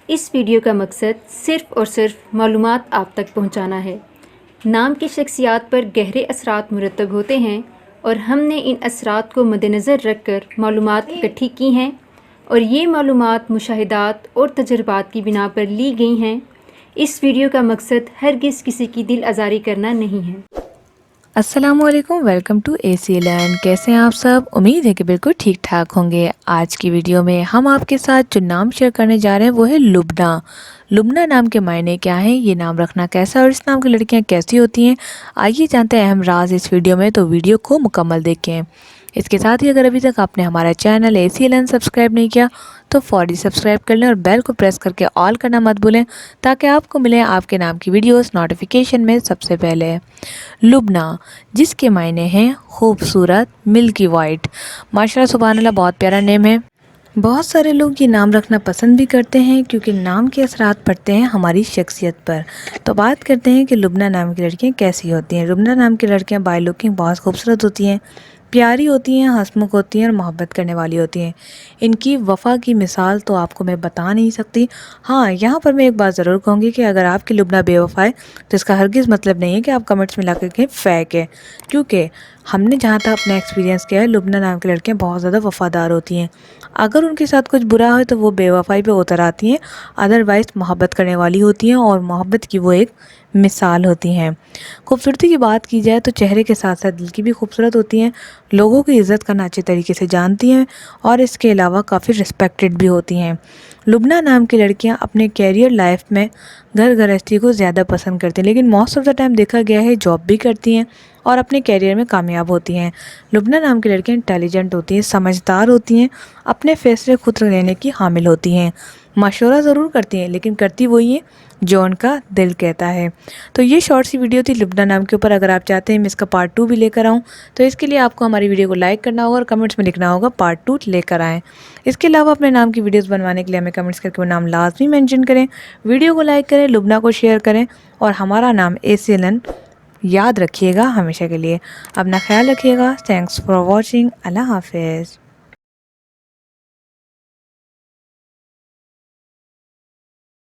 اس video کا مقصد صرف اور صرف معلومات آپ تک پہنچانا ہے۔ نام کی شخصیات پر گہرے اثرات مرتب ہوتے ہیں اور ہم نے ان اثرات کو مد نظر رکھ کر معلومات اکٹھی کی ہیں اور یہ معلومات مشاہدات اور تجربات کی بنا پر لی گئی ہیں۔ اس ویڈیو کا مقصد ہرگز کسی کی دل آزاری کرنا نہیں ہے۔ السلام علیکم، welcome to A C learn. کیسے ہیں آپ سب؟ امید ہے کہ بالکل ٹھیک ٹھاک ہوں گے۔ آج کی ویڈیو میں ہم آپ کے ساتھ جو نام شیئر کرنے جا رہے ہیں وہ ہے لبنہ۔ لبنہ نام کے معنی کیا ہیں، یہ نام رکھنا کیسا اور اس نام کی لڑکیاں کیسی ہوتی ہیں، آئیے جانتے ہیں اہم راز اس ویڈیو میں، تو ویڈیو کو مکمل دیکھیں۔ اس کے ساتھ ہی اگر ابھی تک آپ نے ہمارا چینل اے سی لرن سبسکرائب نہیں کیا تو فوری سبسکرائب کر لیں اور بیل کو پریس کر کے آل کرنا مت بھولیں تاکہ آپ کو ملیں آپ کے نام کی ویڈیوز نوٹیفیکیشن میں سب سے پہلے۔ لبنہ، جس کے معنی ہیں خوبصورت، ملکی وائٹ۔ ماشاءاللہ سبحان اللہ، بہت پیارا نیم ہے۔ بہت سارے لوگ یہ نام رکھنا پسند بھی کرتے ہیں کیونکہ نام کے اثرات پڑتے ہیں ہماری شخصیت پر۔ تو بات کرتے ہیں کہ لبنہ نام کی لڑکیاں کیسی ہوتی ہیں۔ لبنہ نام کی لڑکیاں بائی لکنگ بہت خوبصورت ہوتی ہیں، پیاری ہوتی ہیں، ہنسمکھ ہوتی ہیں اور محبت کرنے والی ہوتی ہیں۔ ان کی وفا کی مثال تو آپ کو میں بتا نہیں سکتی۔ ہاں، یہاں پر میں ایک بات ضرور کہوں گی کہ اگر آپ کی لبنہ بے وفا ہے تو اس کا ہرگز مطلب نہیں ہے کہ آپ کمنٹس میں لا کر کہیں فیک ہے، کیونکہ ہم نے جہاں تک اپنا ایکسپیرینس کیا ہے، لبنہ نام کی لڑکیاں بہت زیادہ وفادار ہوتی ہیں۔ اگر ان کے ساتھ کچھ برا ہے تو وہ بے وفائی پہ اتر آتی ہیں، ادروائز محبت کرنے والی ہوتی ہیں اور محبت کی وہ ایک مثال ہوتی ہیں۔ خوبصورتی کی بات کی جائے تو چہرے کے ساتھ ساتھ دل کی بھی خوبصورت ہوتی ہیں، لوگوں کی عزت کرنا اچھے طریقے سے جانتی ہیں اور اس کے علاوہ کافی رسپیکٹڈ بھی ہوتی ہیں۔ لبنہ نام کی لڑکیاں اپنے کیریئر لائف میں گھر گرہستی کو زیادہ پسند کرتی ہیں، لیکن موسٹ آف دا ٹائم دیکھا گیا ہے جاب بھی کرتی ہیں اور اپنے کیریئر میں کامیاب ہوتی ہیں۔ لبنہ نام کی لڑکیاں انٹیلیجنٹ ہوتی ہیں، سمجھدار ہوتی ہیں، اپنے فیصلے خود لینے کی حامل ہوتی ہیں، مشورہ ضرور کرتی ہیں لیکن کرتی وہی ہیں جو ان کا دل کہتا ہے۔ تو یہ شارٹ سی ویڈیو تھی لبنہ نام کے اوپر۔ اگر آپ چاہتے ہیں میں اس کا پارٹ 2 بھی لے کر آؤں تو اس کے لیے آپ کو ہماری ویڈیو کو لائک کرنا ہوگا اور کمنٹس میں لکھنا ہوگا پارٹ 2 لے کر آئیں۔ اس کے علاوہ اپنے نام کی ویڈیوز بنوانے کے لیے ہمیں کمنٹس کر کے وہ نام لازمی مینشن کریں، ویڈیو کو لائک کریں، لبنہ کو شیئر کریں اور ہمارا نام اے سی لرن یاد رکھیے گا ہمیشہ کے لیے۔ اپنا خیال رکھیے گا۔ Thanks for watching. اللہ حافظ۔